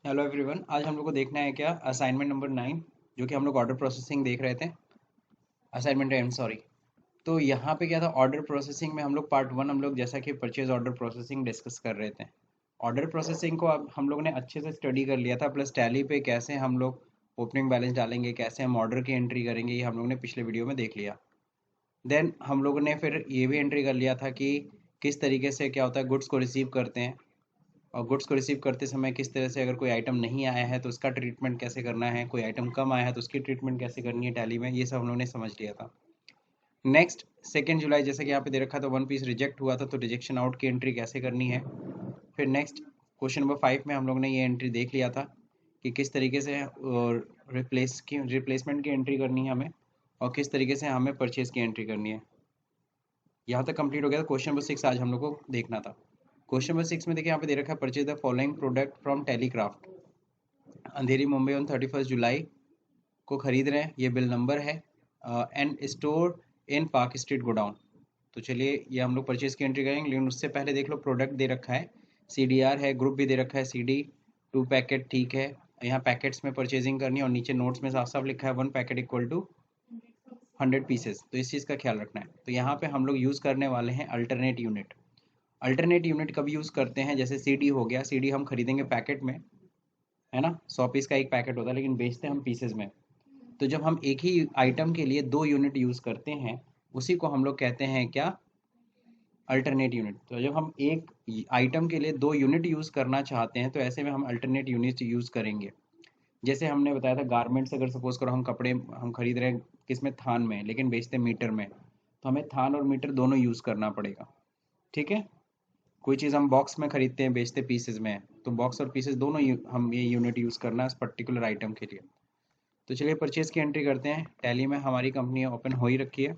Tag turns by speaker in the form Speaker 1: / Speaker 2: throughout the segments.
Speaker 1: Hello everyone, आज हम लोग को देखना है क्या असाइनमेंट नंबर 9 जो कि हम लोग ऑर्डर प्रोसेसिंग देख रहे थे। Assignment am sorry. तो यहाँ पे क्या था, ऑर्डर प्रोसेसिंग में हम लोग पार्ट 1 हम लोग जैसा कि परचेज ऑर्डर प्रोसेसिंग डिस्कस कर रहे थे। ऑर्डर प्रोसेसिंग को अब हम लोग ने अच्छे से स्टडी कर लिया था, प्लस टैली पे कैसे हम लोग ओपनिंग बैलेंस डालेंगे, कैसे हम ऑर्डर की एंट्री करेंगे, ये हम लोग ने पिछले वीडियो में देख लिया। देन हम लोगों ने फिर ये भी एंट्री कर लिया था कि किस तरीके से क्या होता है गुड्स को रिसीव करते हैं, और गुड्स को रिसीव करते समय किस तरह से अगर कोई आइटम नहीं आया है तो उसका ट्रीटमेंट कैसे करना है, कोई आइटम कम आया है तो उसकी ट्रीटमेंट कैसे करनी है टैली में, ये सब हम लोगों ने समझ लिया था। नेक्स्ट 2 जुलाई जैसे कि यहाँ पे दे रखा था, 1 पीस रिजेक्ट हुआ था तो रिजेक्शन आउट की एंट्री कैसे करनी है। फिर नेक्स्ट क्वेश्चन नंबर 5 में हम लोग ने ये एंट्री देख लिया था कि किस तरीके से रिप्लेसमेंट की एंट्री करनी है हमें, और किस तरीके से हमें परचेज की एंट्री करनी है। यहाँ तक कंप्लीट हो गया था। क्वेश्चन नंबर 6 आज हम लोग को देखना था। क्वेश्चन नंबर 6 में देखिए यहाँ पे दे रखा है, purchase the following product from Telecraft. Andheri Mumbai on 31 July को खरीद रहे हैं, ये बिल नंबर है, and store in Park street godown. तो चलिए ये हम लोग परचेज की एंट्री करेंगे, लेकिन उससे पहले देख लो प्रोडक्ट दे रखा है, CDR है, ग्रुप भी दे रखा है CD 2 पैकेट, ठीक है। यहाँ पैकेट्स में परचेजिंग करनी है और नीचे नोट्स में साफ साफ लिखा है 1 पैकेट इक्वल टू 100 पीसेस, तो इस चीज़ का ख्याल रखना है। तो यहाँ पे हम लोग यूज़ करने वाले हैं अल्टरनेट यूनिट। अल्टरनेट यूनिट कब यूज़ करते हैं, जैसे CD हो गया, CD हम खरीदेंगे पैकेट में, है ना, 100 पीस का एक पैकेट होता है, लेकिन बेचते हैं हम पीसेज में। तो जब हम एक ही आइटम के लिए 2 यूनिट यूज़ करते हैं, उसी को हम लोग कहते हैं क्या, अल्टरनेट यूनिट। तो जब हम एक आइटम के लिए 2 यूनिट यूज़ करना चाहते हैं तो ऐसे में हम अल्टरनेट यूनिट यूज़ करेंगे। जैसे हमने बताया था गारमेंट्स, अगर सपोज करो हम कपड़े हम खरीद रहे हैं किस में, थान में, लेकिन बेचते हैं मीटर में, तो हमें थान और मीटर दोनों यूज़ करना पड़ेगा, ठीक है। कोई चीज़ हम बॉक्स में खरीदते हैं, बेचते पीसेज में, तो बॉक्स और पीसेज दोनों हम ये यूनिट यूज़ करना है इस पर्टिकुलर आइटम के लिए। तो चलिए परचेज की एंट्री करते हैं। टैली में हमारी कंपनी ओपन हो ही रखी है।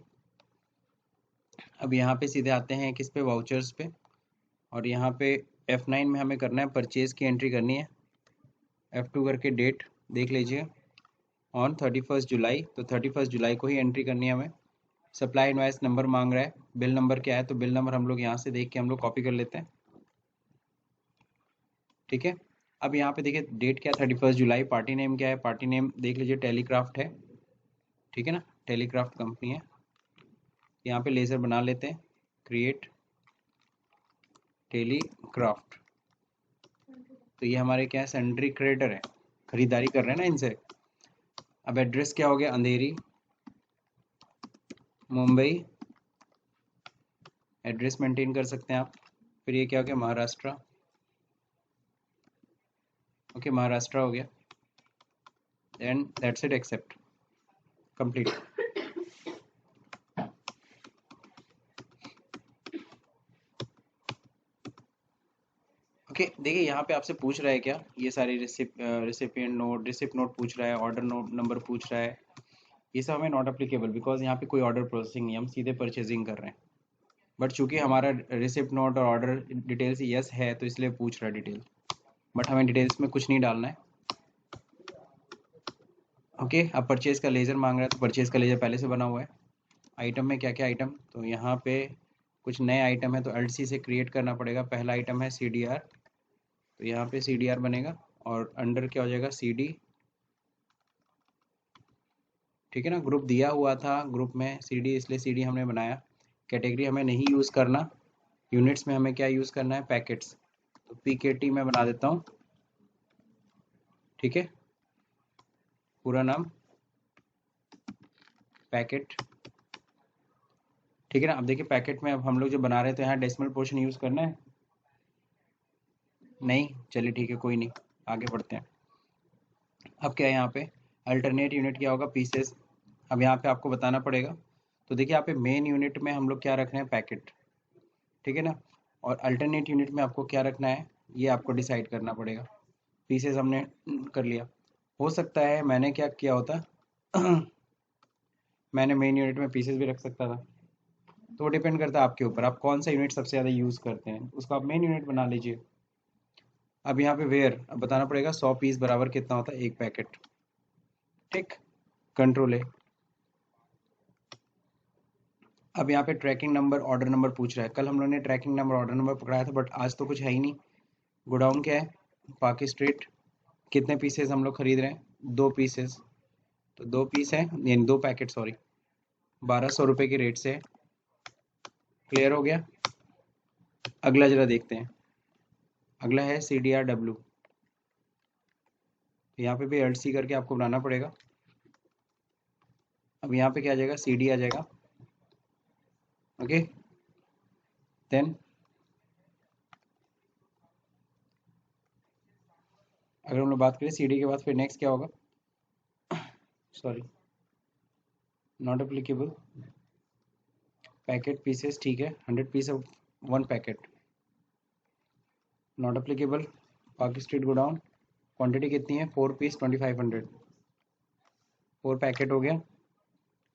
Speaker 1: अब यहाँ पे सीधे आते हैं किस पे, वाउचर्स पे, और यहाँ पे F9 में हमें करना है परचेज की एंट्री करनी है। F2 करके डेट देख लीजिए, ऑन 31 जुलाई, तो 31 जुलाई को ही एंट्री करनी है हमें। सप्लाई इनवाइस नंबर मांग रहा है, बिल नंबर क्या है, तो बिल नंबर हम लोग यहाँ से देख के हम लोग कॉपी कर लेते हैं, ठीक है। अब यहाँ पे देखिए डेट क्या है, 31 जुलाई। पार्टी नेम क्या है, पार्टी नेम देख लीजिए टेलीक्राफ्ट है, ठीक है ना, टेलीक्राफ्ट कंपनी है। यहाँ पे लेज़र बना लेते हैं, क्रिएट टेलीक्राफ्ट। तो ये हमारे क्या है, सेंड्री क्रेडिटर है, खरीदारी कर रहे हैं ना इनसे। अब एड्रेस क्या हो गया, अंधेरी मुंबई, एड्रेस मेंटेन कर सकते हैं आप। फिर ये क्या हो गया, महाराष्ट्र, ओके महाराष्ट्र हो गया। And that's it, accept, complete. Okay देखिए यहाँ पे आपसे पूछ रहा है क्या, ये सारे रिसिपिएंट नोट, रिसिप्ट नोट पूछ रहा है, ऑर्डर नोट नंबर पूछ रहा है, ये सब हमें नॉट अप्लीकेबल, बिकॉज यहाँ पे कोई ऑर्डर प्रोसेसिंग नहीं, हम सीधे परचेजिंग कर रहे हैं। बट चूंकि हमारा रिसिप्ट नोट और ऑर्डर डिटेल्स यस है तो इसलिए पूछ रहा है डिटेल, बट हमें डिटेल्स में कुछ नहीं डालना है। ओके अब परचेज का लेजर मांग रहा है, तो परचेज का लेजर पहले से बना हुआ है। आइटम में क्या क्या आइटम, तो यहाँ पे कुछ नए आइटम है तो अल्ट सी से क्रिएट करना पड़ेगा। पहला आइटम है CDR, तो यहाँ पे CDR बनेगा, और अंडर क्या हो जाएगा, CD, ठीक है ना। ग्रुप दिया हुआ था, ग्रुप में CD, इसलिए CD हमने बनाया। कैटेगरी हमें नहीं यूज़ करना, यूनिट्स में हमें क्या यूज़ करना है, पैकेट्स, तो PKT में बना देता हूँ, ठीक है। पूरा नाम पैकेट, ठीक है ना। अब देखिए पैकेट में अब हम लोग जो बना रहे हैं तो यहाँ डेसिमल पोर्शन यूज़ करना है, नहीं, चलिए ठीक है, कोई नहीं, आगे बढ़ते हैं। अब क्या है यहाँ पे, अल्टरनेट यूनिट क्या होगा, पीसेस। अब यहाँ पे आपको बताना पड़ेगा। तो देखिए यहाँ पे मेन यूनिट में हम लोग क्या रख रहे हैं, पैकेट, ठीक है ना, और अल्टरनेट यूनिट में आपको क्या रखना है, ये आपको डिसाइड करना पड़ेगा। पीसेस हमने कर लिया। हो सकता है मैंने क्या किया होता मैंने मेन यूनिट में पीसेस भी रख सकता था, तो वो डिपेंड करता है आपके ऊपर, आप कौन सा यूनिट सबसे ज़्यादा यूज़ करते हैं, उसको आप मेन यूनिट बना लीजिए। अब यहाँ पे वेयर, अब बताना पड़ेगा 100 पीस बराबर कितना होता है, एक पैकेट, ठीक, कंट्रोल है। अब यहाँ पे ट्रैकिंग नंबर, ऑर्डर नंबर पूछ रहा है। कल हम लोगों ने ट्रैकिंग नंबर, ऑर्डर नंबर पकड़ाया था, बट आज तो कुछ है ही नहीं। गोडाउन क्या है, पार्क स्ट्रीट, कितने पीसेस हम लोग खरीद रहे हैं? 2 पीसेस, तो 2 पीस है यानी 2 पैकेट, सॉरी, 1200 रुपये के रेट से है। क्लियर हो गया? अगला जरा देखते हैं। अगला है CDRW। तो यहाँ पे भी LC करके आपको बनाना पड़ेगा। अब यहाँ पे क्या आ जाएगा? CD आ जाएगा। ओके, देन अगर हम लोग बात करें CD के बाद फिर नेक्स्ट क्या होगा? Sorry, not applicable. Packet pieces, ठीक है, 100 piece of 1 packet, not applicable. Park street godown, quantity कितनी है? 4 पीस, 2500, 4 पैकेट हो गया,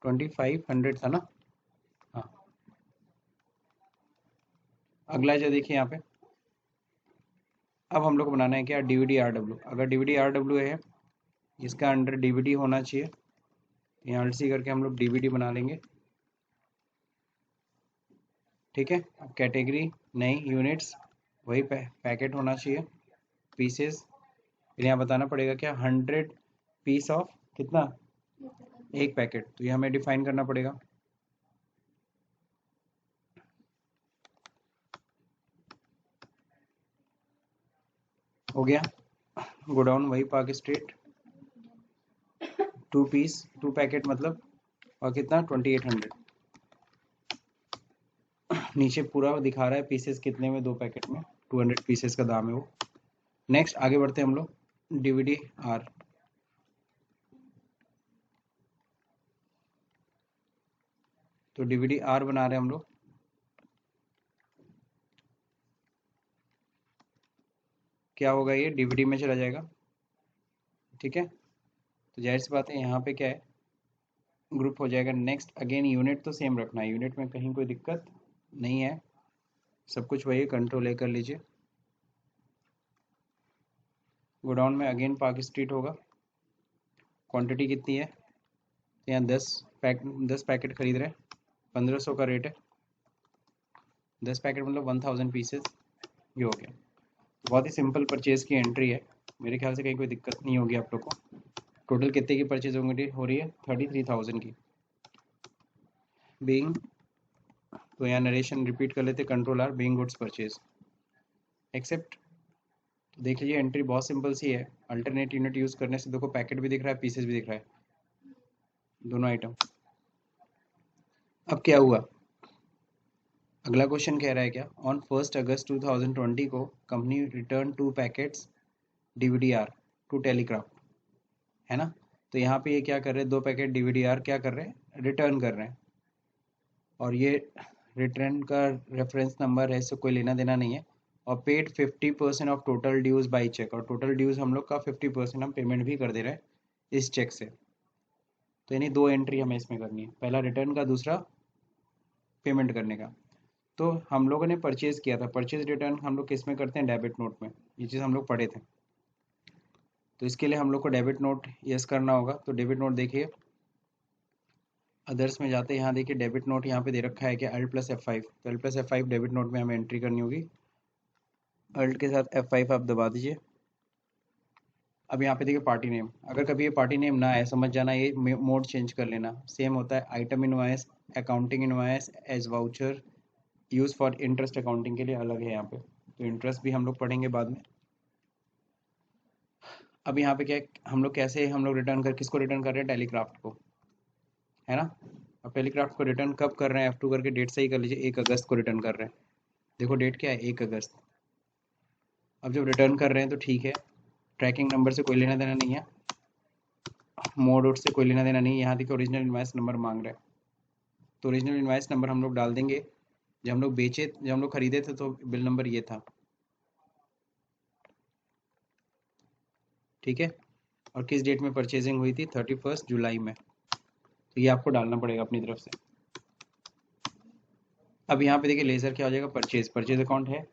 Speaker 1: 2500 था ना? हाँ। अगला जो देखिए यहाँ पे, अब हम लोग को बनाना है क्या? DVD RW। अगर DVD RW है, इसका अंडर DVD होना चाहिए, तो यहाँ LC करके हम लोग DVD बना लेंगे। ठीक है, अब कैटेगरी नहीं, यूनिट्स वही पैकेट होना चाहिए, पीसेस फिर यहाँ बताना पड़ेगा क्या? 100 पीस ऑफ कितना? 1 पैकेट, तो ये हमें डिफाइन करना पड़ेगा। हो गया। गोडाउन वही पार्क स्ट्रीट, 2 पीस, 2 पैकेट मतलब, और कितना? 2800। नीचे पूरा दिखा रहा है पीसेस कितने में, 2 पैकेट में 200 पीसेस का दाम है वो। नेक्स्ट आगे बढ़ते हैं हम लोग। DVD-R, तो DVD-R बना रहे हैं हम लोग। क्या होगा? ये DVD में चला जाएगा। ठीक है, तो जाहिर सी बात है यहाँ पे क्या है? ग्रुप हो जाएगा। नेक्स्ट अगेन यूनिट तो सेम रखना है, यूनिट में कहीं कोई दिक्कत नहीं है, सब कुछ वही, कंट्रोल ए कर लीजिए। गोडाउन में अगेन पार्क स्ट्रीट होगा। क्वांटिटी कितनी है? तो यहाँ 10 पैकेट खरीद रहे हैं, 1500 का रेट है, 10 पैकेट मतलब 1000 पीसेस, ये हो गया। बहुत ही सिंपल परचेज की एंट्री है, मेरे ख्याल से कहीं कोई दिक्कत नहीं होगी आप लोग को। टोटल कितने की परचेज हो रही है? 33,000 की। बीइंग, तो यहाँ नरेशन रिपीट कर लेते, control R, being goods purchase accept. तो देख लीजिए एंट्री बहुत सिंपल सी है, अल्टरनेट यूनिट यूज़ करने से देखो पैकेट भी दिख रहा है, पीसेस भी दिख रहा है, दोनों आइटम। अब क्या हुआ? अगला क्वेश्चन कह रहा है क्या? ऑन 1 अगस्त 2020 को company return 2 packets DVD-R to Telecraft, है ना? तो यहाँ पे ये क्या कर रहे हैं? 2 पैकेट DVD-R क्या कर रहे हैं? रिटर्न कर रहे हैं। और ये रिटर्न का रेफरेंस नंबर है, इससे कोई लेना देना नहीं है। और paid 50% of total dues by cheque, और टोटल ड्यूज हम लोग का 50% हम पेमेंट भी कर दे रहे हैं इस चेक से। तो यानी 2 एंट्री हमें इसमें करनी है, पहला रिटर्न का, दूसरा पेमेंट करने का। तो हम लोगों ने परचेज किया था, परचेज रिटर्न हम लोग किस में करते हैं? डेबिट नोट में, ये चीज़ हम लोग पढ़े थे। तो इसके लिए हम लोग को डेबिट नोट यस करना होगा। तो डेबिट नोट देखिए, अदर्स में जाते हैं, यहाँ देखिए डेबिट नोट यहाँ पे दे रखा है कि Alt+F5, तो Alt+F5 डेबिट नोट में हमें एंट्री करनी होगी। Alt के साथ F5 आप दबा दीजिए। अब यहाँ पे देखिए पार्टी नेम, अगर कभी ये पार्टी नेम ना आए, समझ जाना ये मोड चेंज कर लेना। सेम होता है item invoice, accounting invoice, as voucher, use for interest accounting के लिए अलग है यहाँ पे, तो इंटरेस्ट भी हम लोग पढ़ेंगे बाद में। अब यहाँ पे क्या है, हम लोग कैसे हम लोग रिटर्न कर, किसको रिटर्न कर रहे हैं? टेलीक्राफ्ट को, है ना? अब टेलीक्राफ्ट को रिटर्न कब कर रहे हैं? F2 करके डेट सही कर लीजिए, 1 अगस्त को रिटर्न कर रहे हैं। देखो डेट क्या है? 1 अगस्त। अब जब रिटर्न कर रहे हैं तो ठीक है, ट्रैकिंग नंबर से कोई लेना देना नहीं है, मोड आउट से कोई लेना देना नहीं है। यहाँ देखिए ओरिजिनल इनवाइस नंबर मांग रहे हैं, तो ओरिजिनल इनवाइस नंबर हम लोग डाल देंगे। जब हम लोग बेचे, जब हम लोग खरीदे थे तो बिल नंबर ये था, ठीक है? और किस डेट में परचेजिंग हुई थी? 31 जुलाई में, तो ये आपको डालना पड़ेगा अपनी तरफ से। अब यहाँ पे देखिए लेजर क्या हो जाएगा? परचेज, परचेज अकाउंट है।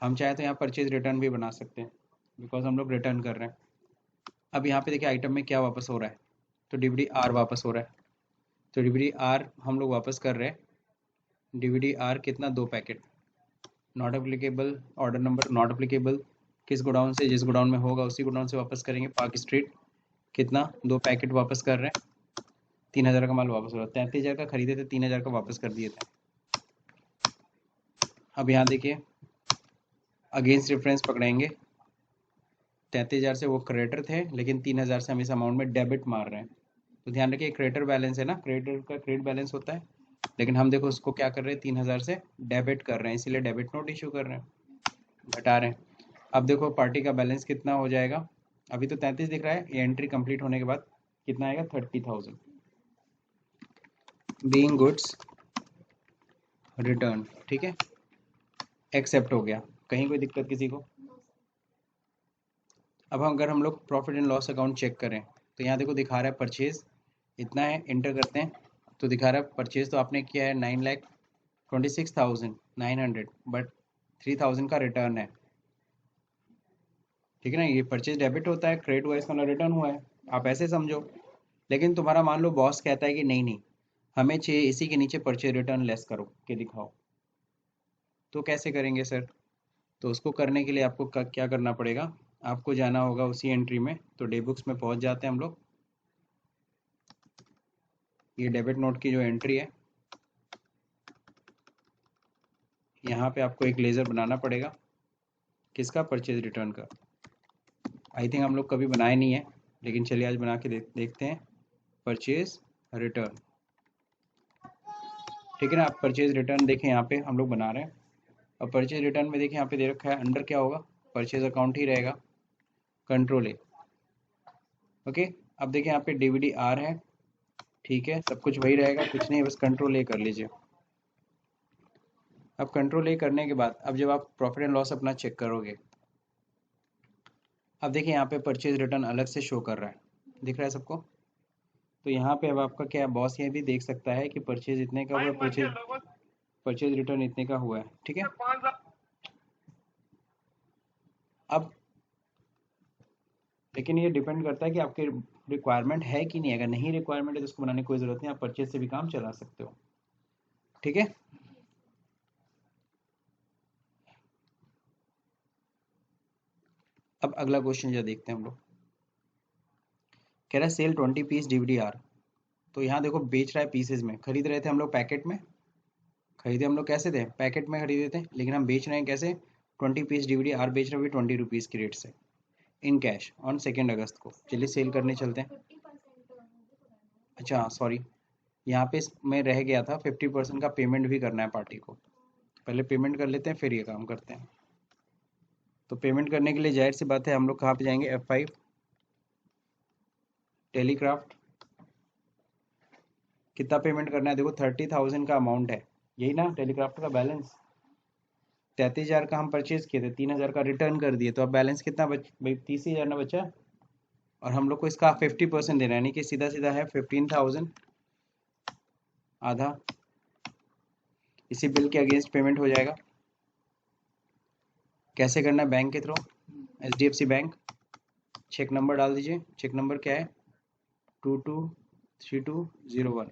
Speaker 1: हम चाहे तो यहाँ परचेज रिटर्न भी बना सकते हैं, बिकॉज हम लोग रिटर्न कर रहे हैं। अब यहाँ पे देखिए आइटम में क्या वापस हो रहा है? तो DVD-R वापस हो रहा है, तो DVD-R हम लोग वापस कर रहे हैं। DVD-R कितना? 2 packet, not applicable, order number not applicable, किस गोडाउन से, जिस गोडाउन में होगा उसी गोडाउन से वापस करेंगे। पार्क स्ट्रीट कितना, 2 पैकेट वापस कर रहे हैं, 3000 का माल वापस हो रहा है। 33,000 का खरीदे थे, 3000 का वापस कर दिए थे। अब यहाँ देखिए अगेंस्ट रेफरेंस पकड़ेंगे, 33,000 से वो क्रेडिटर थे, लेकिन 3000 से हम इस अमाउंट में डेबिट मार रहे हैं। तो ध्यान रखिए क्रेडिटर बैलेंस है ना, क्रेडिटर का क्रेडिट बैलेंस होता है, लेकिन हम देखो उसको क्या कर रहे हैं, 3000 से डेबिट कर रहे हैं, इसीलिए डेबिट नोट इशू कर रहे हैं, घटा रहे हैं। अब देखो पार्टी का बैलेंस कितना हो जाएगा, अभी तो 33 दिख रहा है, ये एंट्री कंप्लीट होने के बाद कितना आएगा, 30,000। बीइंग गुड्स रिटर्न, ठीक है, एक्सेप्ट हो गया, कहीं कोई दिक्कत किसी को। अब अगर हम लोग profit and loss account check करें तो यहाँ देखो दिखा रहा है परचेज इतना है, इंटर करते हैं तो दिखा रहा है परचेज तो आपने किया है 9,26,900, बट 3,000 का रिटर्न है, ठीक है ना। ये परचेज डेबिट होता है, क्रेडिट हुआ, इसका रिटर्न हुआ है, आप ऐसे समझो। लेकिन तुम्हारा मान लो बॉस कहता है कि नहीं नहीं, हमें चाहिए इसी के नीचे परचेज रिटर्न लेस करो के दिखाओ, तो कैसे करेंगे सर। तो उसको करने के लिए आपको क्या करना पड़ेगा, आपको जाना होगा उसी एंट्री में, तो डे बुक्स में पहुंच जाते हैं हम लोग। ये डेबिट नोट की जो एंट्री है, यहाँ पे आपको एक लेज़र बनाना पड़ेगा, किसका, परचेज रिटर्न का। आई थिंक हम लोग कभी बनाए नहीं है, लेकिन चलिए आज बना के देखते हैं। परचेज रिटर्न, ठीक है ना। आप परचेज रिटर्न देखें, यहाँ पे हम लोग बना रहे हैं। अब परचेज रिटर्न में देखिए यहाँ पे दे रखा है, अंडर क्या होगा, परचेज अकाउंट ही रहेगा, कंट्रोल ए, ओके। अब देखिए यहाँ पे डीवीडी आर है, ठीक है, सब कुछ वही रहेगा, कुछ नहीं, बस कंट्रोल ए कर लीजिए। अब कंट्रोल ए करने के बाद अब जब आप प्रॉफिट एंड लॉस अपना चेक करोगे, अब देखिए यहाँ पे परचेज रिटर्न अलग से शो कर रहा है, दिख रहा है सबको। तो यहाँ पे अब आपका क्या, बॉस ये भी देख सकता है कि परचेज इतने का हुआ, परचेज रिटर्न इतने का हुआ है, ठीक है। अब लेकिन ये डिपेंड करता है कि आपके रिक्वायरमेंट है कि नहीं, अगर नहीं रिक्वायरमेंट है तो उसको बनाने की कोई ज़रूरत नहीं, आप परचेज से भी काम चला सकते हो, ठीक है। अब अगला क्वेश्चन जो देखते हैं हम लोग, कह रहा है सेल 20 पीस डीवीडी आर। तो यहाँ देखो बेच रहा है पीसेज में, खरीद रहे थे हम लोग पैकेट में, खरीदे हम लोग कैसे थे, पैकेट में खरीदे थे, लेकिन हम बेच रहे हैं कैसे, 20 पीस डीवीडी आर बेच रहे हैं 20 रुपीज़ की रेट से, इन कैश ऑन 2 अगस्त को। चलिए सेल करने चलते हैं। अच्छा सॉरी, यहाँ पे मैं रह गया था, 50% का पेमेंट भी करना है पार्टी को, पहले पेमेंट कर लेते हैं फिर ये काम करते हैं। तो पेमेंट करने के लिए जाहिर सी बात है हम लोग कहाँ पे जाएंगे, F5 टेलीक्राफ्ट। कितना पेमेंट करना है, देखो 30,000 का अमाउंट है, यही ना टेलीक्राफ्ट का बैलेंस। 33,000 का हम परचेज किए थे, 3,000 का रिटर्न कर दिए, तो अब बैलेंस कितना बच भाई, 30,000 ना बचा। और हम लोग को इसका 50% देना है, यानी कि सीधा सीधा है 15,000, आधा इसी बिल के अगेंस्ट पेमेंट हो जाएगा। कैसे करना है, बैंक के through, HDFC bank. Cheque number डाल दीजिए, चेक नंबर क्या है, 223201,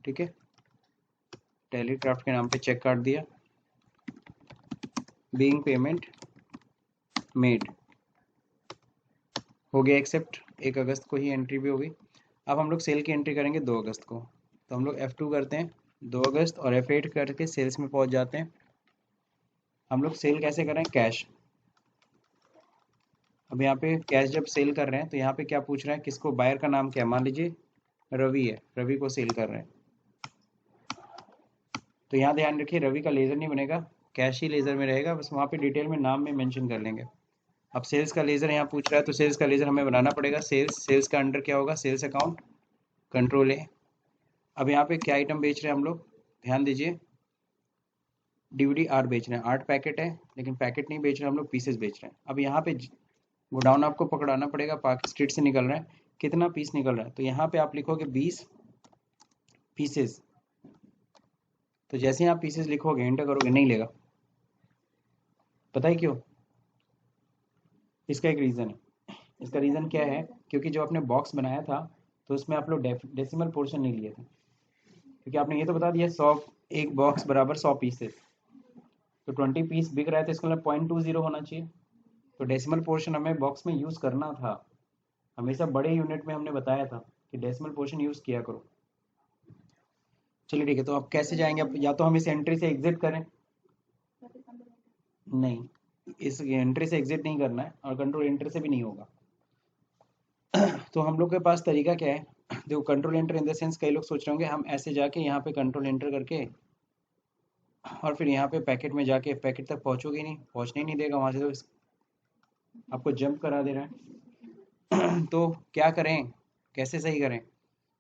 Speaker 1: ठीक है। टेलीक्राफ्ट के नाम पे चेक काट दिया, बीइंग पेमेंट मेड, हो गया एक्सेप्ट। 1 अगस्त को ही एंट्री भी होगी। अब हम लोग सेल की एंट्री करेंगे 2 अगस्त को, तो हम लोग F2 करते हैं 2 अगस्त और F8 करके सेल्स में पहुंच जाते हैं। हम लोग सेल कैसे करें, कैश। अब यहाँ पे कैश जब सेल कर रहे हैं तो यहाँ पे क्या पूछ रहे हैं, किसको, बायर का नाम क्या है, मान लीजिए रवि है, रवि को सेल कर रहे हैं। तो यहाँ ध्यान रखिए रवि का लेज़र नहीं बनेगा, कैश ही लेज़र में रहेगा, बस वहाँ पे डिटेल में नाम में मेंशन कर लेंगे। अब सेल्स का लेज़र यहाँ पूछ रहा है, तो सेल्स का लेज़र हमें बनाना पड़ेगा, सेल्स का अंडर क्या होगा, सेल्स अकाउंट, कंट्रोल ए। अब यहाँ पे क्या आइटम बेच रहे हैं हम लोग, ध्यान दीजिए, डीवीडी आर बेच रहे हैं, 8 पैकेट है, लेकिन पैकेट नहीं बेच रहे हम लोग, पीसेस बेच रहे हैं। अब यहाँ पे गोडाउन आपको पकड़ाना पड़ेगा, पार्क स्ट्रीट से निकल रहा है, कितना पीस निकल रहा है, तो यहाँ पे आप लिखोगे 20 पीसेस। तो जैसे ही आप पीसेस लिखोगे, एंटर करोगे, नहीं लेगा, पता है क्यों, इसका एक रीज़न है। इसका रीज़न क्या है, क्योंकि जो आपने बॉक्स बनाया था तो उसमें आप लोग डेसिमल पोर्शन नहीं लिए थे, क्योंकि आपने ये तो बता दिया 100, एक बॉक्स बराबर 100 पीसेस, तो 20 पीस बिक रहा है तो इसका मतलब 0.20 होना चाहिए। तो डेसिमल पोर्शन हमें बॉक्स में यूज़ करना था, हमेशा बड़े यूनिट में हमने बताया था कि डेसिमल पोर्शन यूज़ किया करो। चलिए ठीक है, तो अब कैसे जाएंगे? अब या तो हम इस एंट्री से एग्जिट करें, नहीं, इस एंट्री से एग्जिट नहीं करना है और कंट्रोल एंटर से भी नहीं होगा। तो हम लोग के पास तरीका क्या है? देखो, control enter in the sense कई लोग सोच रहे होंगे हम ऐसे जाके यहाँ पे कंट्रोल एंटर करके और फिर यहाँ पे पैकेट में जाके पैकेट तक पहुँचोगे नहीं, पहुँचने ही नहीं देगा वहाँ से, तो आपको जंप करा दे रहा है। तो क्या करें, कैसे सही करें?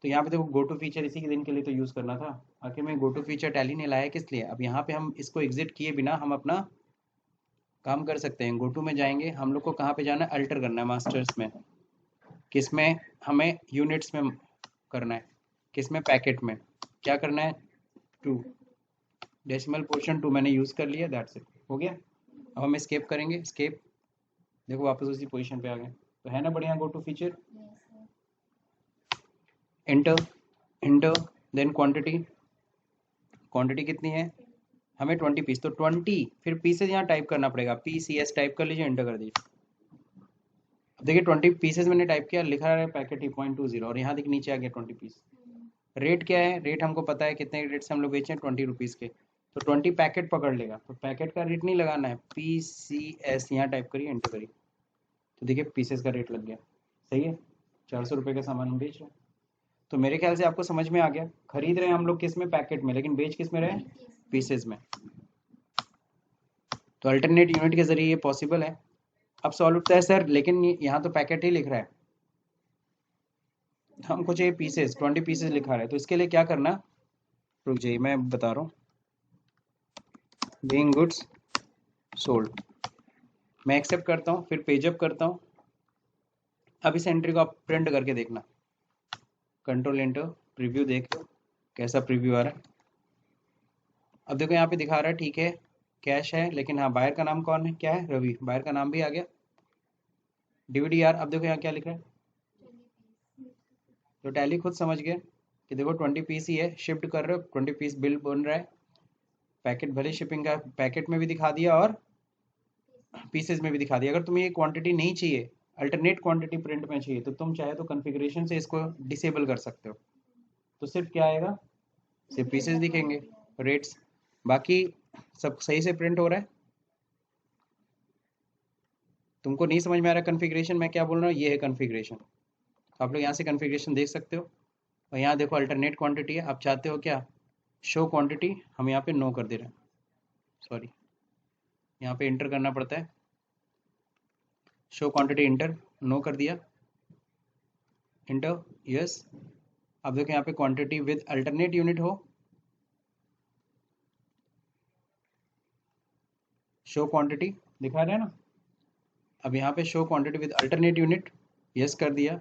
Speaker 1: तो यहाँ पे देखो गो टू फीचर इसी के दिन के लिए तो यूज़ करना था। आखिर में गो टू फीचर टैली ने लाया किस लिए? अब यहाँ पे हम इसको एग्जिट किए बिना हम अपना काम कर सकते हैं। गो टू में जाएंगे, हम लोग को कहाँ पे जाना है? अल्टर करना है मास्टर्स में। किस में? हमें यूनिट्स में करना है। किस में? पैकेट में। क्या करना है? 2, डेसिमल पोर्शन 2 मैंने यूज़ कर लिया, दैट्स इट, हो गया। अब हम स्केप करेंगे, स्केप, देखो वापस उसी पोजीशन पे आ गए। तो है ना बढ़िया go to feature. Enter, enter, then quantity, quantity कितनी है? हमें 20 पीस, तो 20 फिर पीसेज यहाँ टाइप करना पड़ेगा, PCS टाइप कर लीजिए, एंटर कर दीजिए। अब देखिए 20 पीसेज मैंने टाइप किया, लिखा रहा है पैकेट 2.20 और यहाँ देखिए नीचे आ गया 20 पीस। रेट क्या है? रेट हमको पता है कितने रेट से हम लोग बेचे हैं, 20 रुपीज़ के। तो 20 पैकेट पकड़ लेगा, तो पैकेट का रेट नहीं लगाना है, PCS यहाँ टाइप करिए, एंटर करिए, तो देखिए पीसेस का रेट लग गया। सही है, 400 रुपये का सामान हम बेच रहे हैं। तो मेरे ख्याल से आपको समझ में आ गया, खरीद रहे हैं हम लोग किस में? पैकेट में, लेकिन बेच किस में रहे? पीसेस में। तो अल्टरनेट यूनिट के जरिए ये पॉसिबल है। अब सॉल्व होता है सर, लेकिन यहाँ तो पैकेट ही लिख रहा है, हमको चाहिए पीसेस, 20 पीसेस लिखा रहा है, तो इसके लिए क्या करना? रुक जाइए मैं बता रहा हूँ। बीइंग गुड्स सोल्ड, मैं एक्सेप्ट करता हूँ, फिर पेजअप करता हूँ। अब इस एंट्री को आप प्रिंट करके देखना, कंट्रोल एंटर, प्रीव्यू देख लो कैसा प्रीव्यू आ रहा है। अब देखो यहाँ पे दिखा रहा है ठीक है कैश है, लेकिन हाँ बायर का नाम कौन है? क्या है? रवि, बायर का नाम भी आ गया। DVDR, अब देखो यहाँ क्या लिख रहा है, तो टैली खुद समझ गया कि देखो 20 पीस ही है, शिफ्ट कर रहे हो, 20 पीस बिल बन रहा है। पैकेट भले शिपिंग का पैकेट में भी दिखा दिया और पीसेज में भी दिखा दिया। अगर तुम्हें ये क्वांटिटी नहीं चाहिए, अल्टरनेट क्वांटिटी प्रिंट में चाहिए, तो तुम चाहे तो कॉन्फ़िगरेशन से इसको डिसेबल कर सकते हो। तो सिर्फ क्या आएगा? सिर्फ पीसेज दिखेंगे, रेट्स, बाकी सब सही से प्रिंट हो रहा है। तुमको नहीं समझ में आ रहा कॉन्फ़िगरेशन मैं क्या बोल रहा हूँ? ये है कॉन्फ़िगरेशन, आप लोग यहाँ से कॉन्फ़िगरेशन देख सकते हो। और यहाँ देखो अल्टरनेट क्वांटिटी है, आप चाहते हो क्या? शो क्वांटिटी, हम यहाँ पे नो कर दे रहे हैं, सॉरी, यहाँ पे इंटर करना पड़ता है, शो क्वांटिटी इंटर, नो कर दिया, इंटर, यस। अब देखो यहाँ पे क्वांटिटी विद अल्टरनेट यूनिट हो, शो क्वांटिटी दिखा रहे हैं ना। अब यहाँ पे show quantity with alternate unit, yes कर दिया।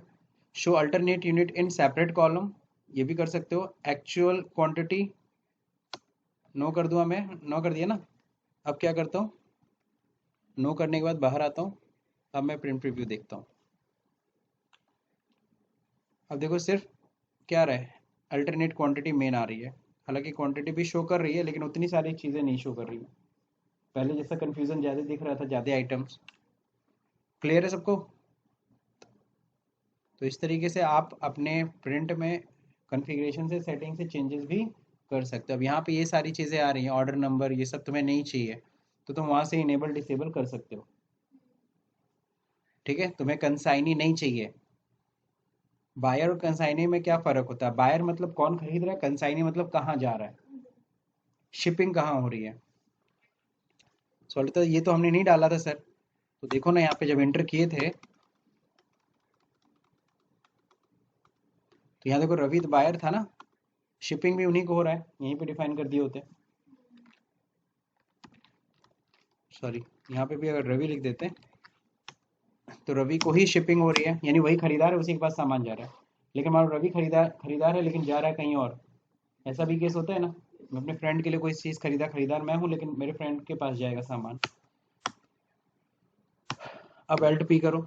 Speaker 1: Show alternate unit in separate column, ये भी कर सकते हो। एक्चुअल क्वांटिटी, नो कर दूंगा मैं, नो कर दिया ना। अब क्या करता हूँ, नो करने के बाद बाहर आता हूँ, अब मैं प्रिंट प्रीव्यू देखता हूँ। अब देखो सिर्फ क्या रहा है, अल्टरनेट क्वांटिटी मेन आ रही है, हालांकि क्वांटिटी भी शो कर रही है लेकिन उतनी सारी चीज़ें नहीं शो कर रही है। पहले जैसा कन्फ्यूज़न ज़्यादा दिख रहा था, ज़्यादा आइटम्स। क्लियर है सबको? तो इस तरीके से आप अपने प्रिंट में कॉन्फ़िगरेशन से, सेटिंग से चेंजेस भी कर सकते हो। अब यहाँ पे ये सारी चीज़ें आ रही हैं, ऑर्डर नंबर, ये सब तुम्हें नहीं चाहिए तो तुम वहाँ से इनेबल डिसेबल कर सकते हो। ठीक है, तुम्हें कंसाइनी नहीं चाहिए। बायर और कंसाइनी में क्या फ़र्क होता है? बायर मतलब कौन खरीद रहा है, कंसाइनी मतलब कहाँ जा रहा है, शिपिंग कहाँ हो रही है। सॉरी, तो ये तो हमने नहीं डाला था सर। तो देखो ना यहाँ पे जब एंटर किए थे, तो यहाँ देखो रवि तो बायर था ना, शिपिंग भी उन्हीं को हो रहा है, यहीं पे डिफाइन कर दिए होते। सॉरी, यहाँ पे भी अगर रवि लिख देते तो रवि को ही शिपिंग हो रही है, यानी वही खरीदार है, उसी के पास सामान जा रहा है। लेकिन मान लो रवि खरीदार खरीदार है लेकिन जा रहा है कहीं और, ऐसा भी केस होता है ना। मैं अपने फ्रेंड के लिए कोई चीज़ खरीदा, खरीदार मैं हूँ लेकिन मेरे फ्रेंड के पास जाएगा सामान। अब एल्ट पी करो,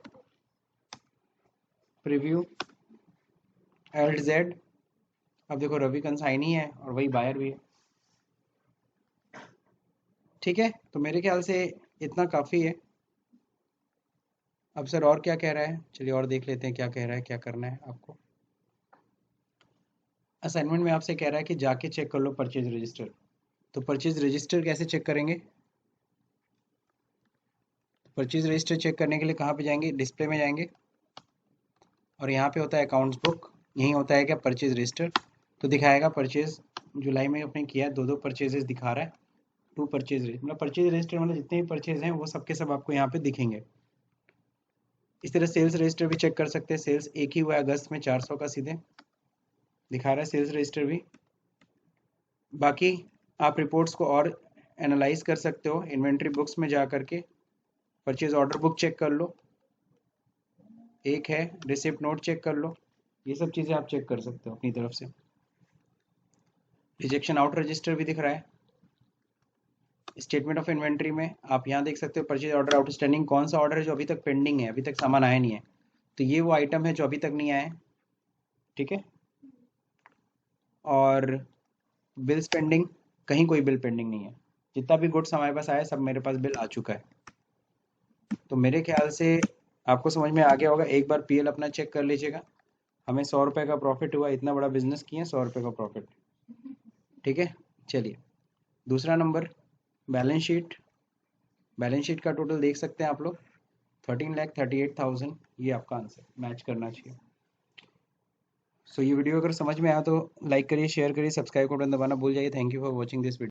Speaker 1: प्रीव्यू, एल्ट जेड। अब देखो रवि कंसाइनी है और वही बायर भी है। ठीक है, तो मेरे ख्याल से इतना काफ़ी है। अब सर और क्या कह रहा है, चलिए और देख लेते हैं क्या कह रहा है, क्या करना है आपको। असाइनमेंट में आपसे कह रहा है कि जाके चेक कर लो परचेज रजिस्टर। तो परचेज रजिस्टर कैसे चेक करेंगे? परचेज रजिस्टर चेक करने के लिए कहाँ पे जाएंगे? डिस्प्ले में जाएंगे और यहाँ पे होता है अकाउंट्स बुक, यहीं होता है क्या परचेज रजिस्टर। तो दिखाएगा परचेज जुलाई में आपने किया है, 2 परचेजेस दिखा रहा है, 2 परचेज, मतलब परचेज रजिस्टर मतलब जितने भी परचेज हैं वो सब के सब आपको यहाँ पे दिखेंगे। इस तरह सेल्स रजिस्टर भी चेक कर सकते हैं, सेल्स एक ही हुआ है अगस्त में 400 का, सीधे दिखा रहा है सेल्स रजिस्टर भी। बाकी आप रिपोर्ट्स को और एनालाइज कर सकते हो, इन्वेंट्री बुक्स में जा करके परचेज ऑर्डर बुक चेक कर लो, एक है रिसिप्ट नोट चेक कर लो, ये सब चीज़ें आप चेक कर सकते हो अपनी तरफ से। रिजेक्शन आउट रजिस्टर भी दिख रहा है। स्टेटमेंट ऑफ इन्वेंट्री में आप यहाँ देख सकते हो परचेज ऑर्डर आउटस्टैंडिंग, कौन सा ऑर्डर है जो अभी तक पेंडिंग है, अभी तक सामान आया नहीं है, तो ये वो आइटम है जो अभी तक नहीं आया है, ठीक है। और बिल्स पेंडिंग, कहीं कोई बिल पेंडिंग नहीं है, जितना भी गुड्स हमारे पास आया सब मेरे पास बिल आ चुका है। तो मेरे ख्याल से आपको समझ में आ गया होगा। एक बार पीएल अपना चेक कर लीजिएगा, हमें 100 रुपये का प्रॉफिट हुआ, इतना बड़ा बिजनेस किए 100 रुपये का प्रॉफिट, ठीक है। चलिए दूसरा number balance sheet. Balance sheet का टोटल देख सकते हैं आप लोग, 13,38,000, ये आपका आंसर मैच करना चाहिए। सो ये वीडियो अगर समझ में आया तो लाइक करिए, शेयर करिए, सब्सक्राइब का बटन दबाना भूल जाइए। Thank you for watching this video.